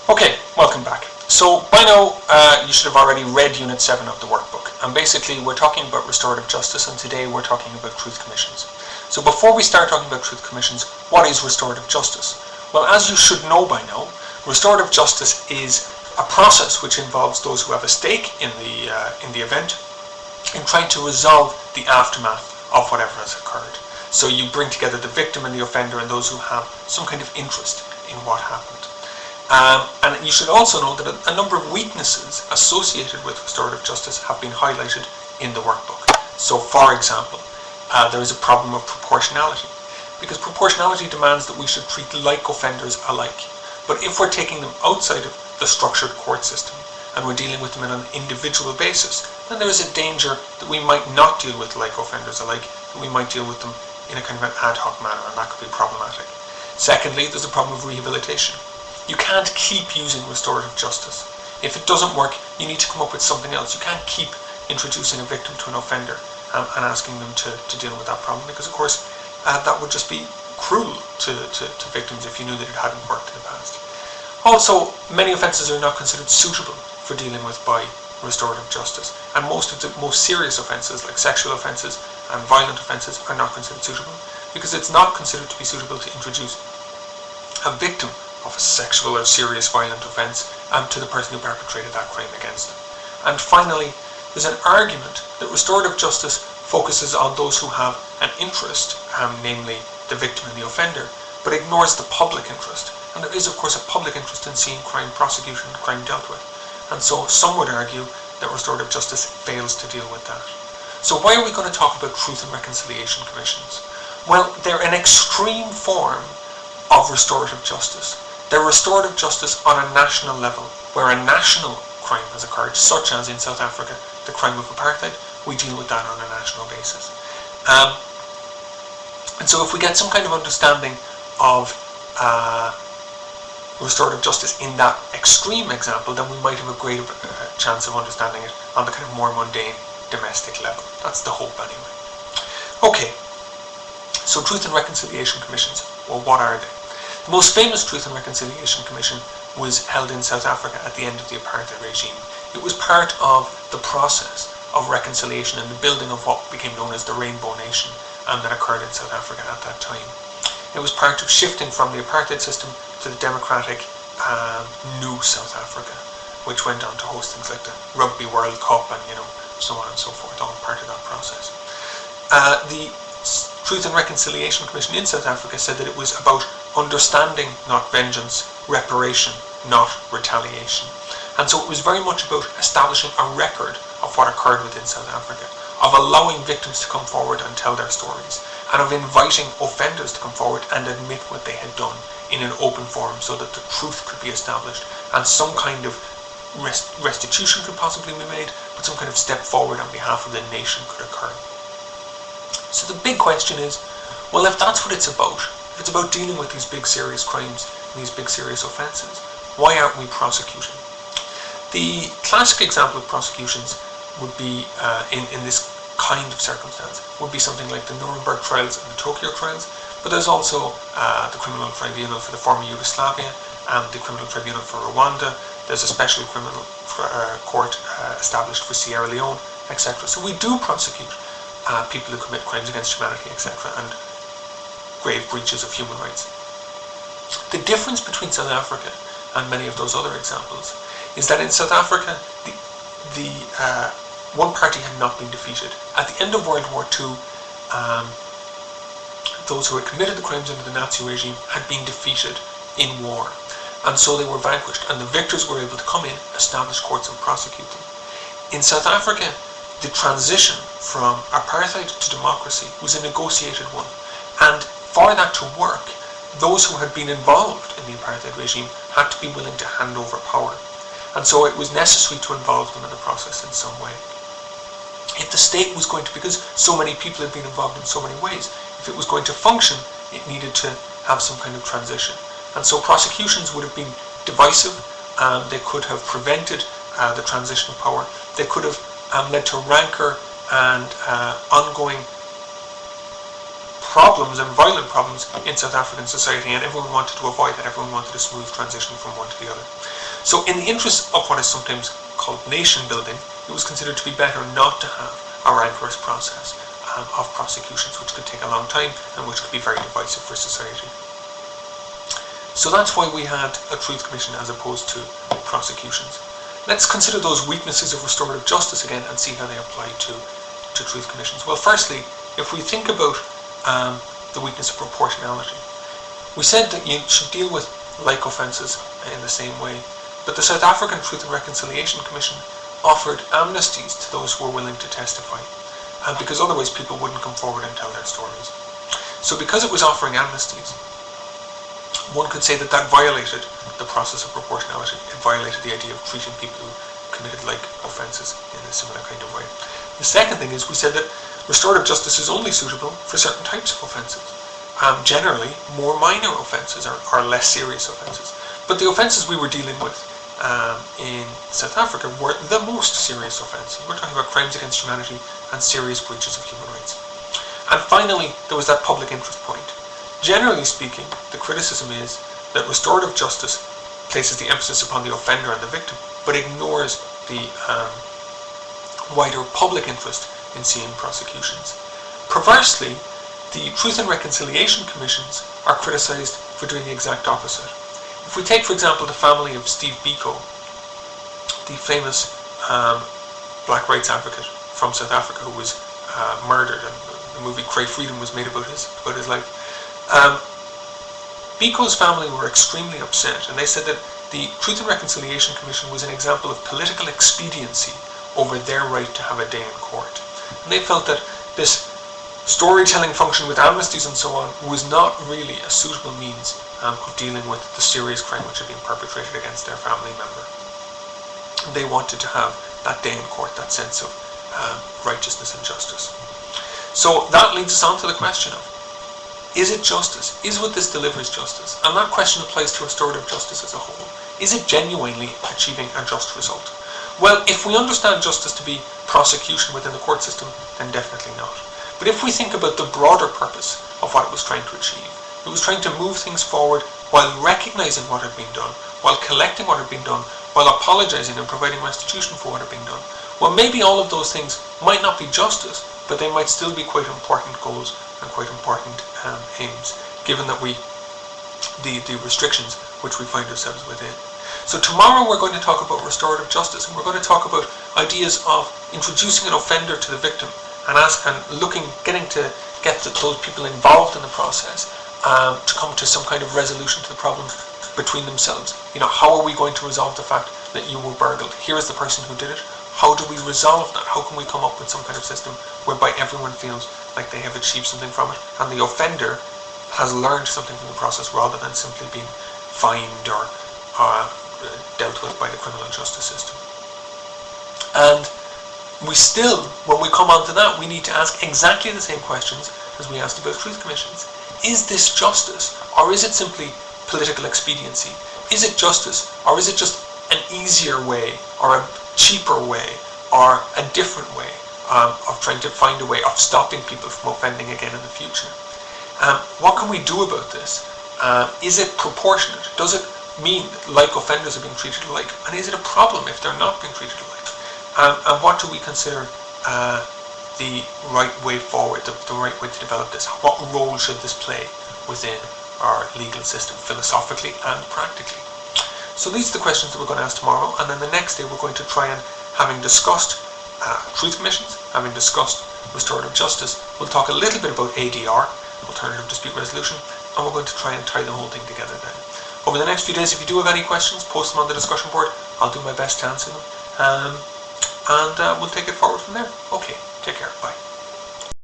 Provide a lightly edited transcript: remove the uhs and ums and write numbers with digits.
Okay, welcome back. So by now you should have already read Unit 7 of the workbook, and basically we're talking about restorative justice, and today we're talking about truth commissions. So before we start talking about truth commissions, what is restorative justice? Well, as you should know by now, restorative justice is a process which involves those who have a stake in the event in trying to resolve the aftermath of whatever has occurred. So you bring together the victim and the offender and those who have some kind of interest in what happened. And you should also know that a number of weaknesses associated with restorative justice have been highlighted in the workbook. So for example, there is a problem of proportionality, because proportionality demands that we should treat like offenders alike. But if we're taking them outside of the structured court system and we're dealing with them on an individual basis, then there is a danger that we might not deal with like offenders alike, that we might deal with them in a kind of an ad hoc manner, and that could be problematic. Secondly, there's a problem of rehabilitation. You can't keep using restorative justice. If it doesn't work, you need to come up with something else. You can't keep introducing a victim to an offender and asking them to deal with that problem, because of course that would just be cruel to victims if you knew that it hadn't worked in the past. Also, many offences are not considered suitable for dealing with by restorative justice, and most of the most serious offences like sexual offences and violent offences are not considered suitable, because it's not considered to be suitable to introduce a victim of a sexual or serious violent offence to the person who perpetrated that crime against them. And finally, there's an argument that restorative justice focuses on those who have an interest, namely the victim and the offender, but ignores the public interest. And there is of course a public interest in seeing crime prosecuted and crime dealt with. And so some would argue that restorative justice fails to deal with that. So why are we going to talk about truth and reconciliation commissions? Well, they're an extreme form of restorative justice. They're restorative justice on a national level, where a national crime has occurred, such as in South Africa, the crime of apartheid. We deal with that on a national basis. And so if we get some kind of understanding of restorative justice in that extreme example, then we might have a greater chance of understanding it on the kind of more mundane domestic level. That's the hope anyway. Okay, so Truth and Reconciliation Commissions, well, what are they? The most famous Truth and Reconciliation Commission was held in South Africa at the end of the apartheid regime. It was part of the process of reconciliation and the building of what became known as the Rainbow Nation that occurred in South Africa at that time. It was part of shifting from the apartheid system to the democratic new South Africa, which went on to host things like the Rugby World Cup and so on and so forth, all part of that process. The Truth and Reconciliation Commission in South Africa said that it was about understanding, not vengeance, reparation, not retaliation. And so it was very much about establishing a record of what occurred within South Africa, of allowing victims to come forward and tell their stories, and of inviting offenders to come forward and admit what they had done in an open forum so that the truth could be established and some kind of restitution could possibly be made, but some kind of step forward on behalf of the nation could occur. So the big question is, well, if that's what it's about, if it's about dealing with these big serious crimes and these big serious offences, why aren't we prosecuting? The classic example of prosecutions would be, in this kind of circumstance, would be something like the Nuremberg trials and the Tokyo trials, but there's also the Criminal Tribunal for the former Yugoslavia and the Criminal Tribunal for Rwanda. There's a special criminal court established for Sierra Leone, etc. So we do prosecute people who commit crimes against humanity, etc., and grave breaches of human rights. The difference between South Africa and many of those other examples is that in South Africa, the one party had not been defeated. At the end of World War II, those who had committed the crimes under the Nazi regime had been defeated in war, and so they were vanquished, and the victors were able to come in, establish courts and prosecute them. In South Africa, the transition from apartheid to democracy was a negotiated one, and for that to work, those who had been involved in the apartheid regime had to be willing to hand over power, and so it was necessary to involve them in the process in some way. If the state was going to, because so many people had been involved in so many ways, if it was going to function, it needed to have some kind of transition. And so prosecutions would have been divisive, they could have prevented the transition of power, they could have led to rancor and ongoing problems and violent problems in South African society, and everyone wanted to avoid that. Everyone wanted a smooth transition from one to the other. So in the interest of what is sometimes called nation building, it was considered to be better not to have a rancorous process of prosecutions, which could take a long time and which could be very divisive for society. So that's why we had a Truth Commission as opposed to prosecutions. Let's consider those weaknesses of restorative justice again and see how they apply to Truth Commissions. Well, firstly, if we think about the weakness of proportionality, we said that you should deal with like offences in the same way, but the South African Truth and Reconciliation Commission offered amnesties to those who were willing to testify, because otherwise people wouldn't come forward and tell their stories. So because it was offering amnesties, one could say that that violated the process of proportionality. It violated the idea of treating people who committed like offences in a similar kind of way. The second thing is we said that restorative justice is only suitable for certain types of offences. Generally, more minor offences are less serious offences. But the offences we were dealing with in South Africa were the most serious offences. We're talking about crimes against humanity and serious breaches of human rights. And finally, there was that public interest point. Generally speaking, the criticism is that restorative justice places the emphasis upon the offender and the victim, but ignores the wider public interest in seeing prosecutions. Perversely, the Truth and Reconciliation Commissions are criticised for doing the exact opposite. If we take, for example, the family of Steve Biko, the famous black rights advocate from South Africa who was murdered, and the movie Cry Freedom was made about his life. Biko's family were extremely upset, and they said that the Truth and Reconciliation Commission was an example of political expediency over their right to have a day in court. And they felt that this storytelling function with amnesties and so on was not really a suitable means of dealing with the serious crime which had been perpetrated against their family member. They wanted to have that day in court, that sense of righteousness and justice. So that leads us on to the question of, is it justice? Is what this delivers justice? And that question applies to restorative justice as a whole. Is it genuinely achieving a just result? Well, if we understand justice to be prosecution within the court system, then definitely not. But if we think about the broader purpose of what it was trying to achieve, it was trying to move things forward while recognising what had been done, while collecting what had been done, while apologising and providing restitution for what had been done. Well, maybe all of those things might not be justice, but they might still be quite important goals and quite important aims, given that the restrictions which we find ourselves within. So tomorrow we're going to talk about restorative justice, and we're going to talk about ideas of introducing an offender to the victim and getting to get those people involved in the process to come to some kind of resolution to the problems between themselves. You know, how are we going to resolve the fact that you were burgled? Here is the person who did it. How do we resolve that? How can we come up with some kind of system whereby everyone feels like they have achieved something from it and the offender has learned something from the process rather than simply being fined or dealt with by the criminal justice system? And we still, when we come on to that, we need to ask exactly the same questions as we asked about truth commissions. Is this justice, or is it simply political expediency? Is it justice, or is it just an easier way, or a cheaper way, or a different way of trying to find a way of stopping people from offending again in the future? What can we do about this? Is it proportionate? Does it mean that like offenders are being treated alike? And is it a problem if they're not being treated alike? And what do we consider the right way forward, the right way to develop this? What role should this play within our legal system, philosophically and practically? So these are the questions that we're going to ask tomorrow, and then the next day we're going to try and, having discussed truth commissions, having discussed restorative justice, we'll talk a little bit about ADR, alternative dispute resolution, and we're going to try and tie the whole thing together then. Over the next few days, if you do have any questions, post them on the discussion board. I'll do my best to answer them. And we'll take it forward from there. Okay, take care. Bye.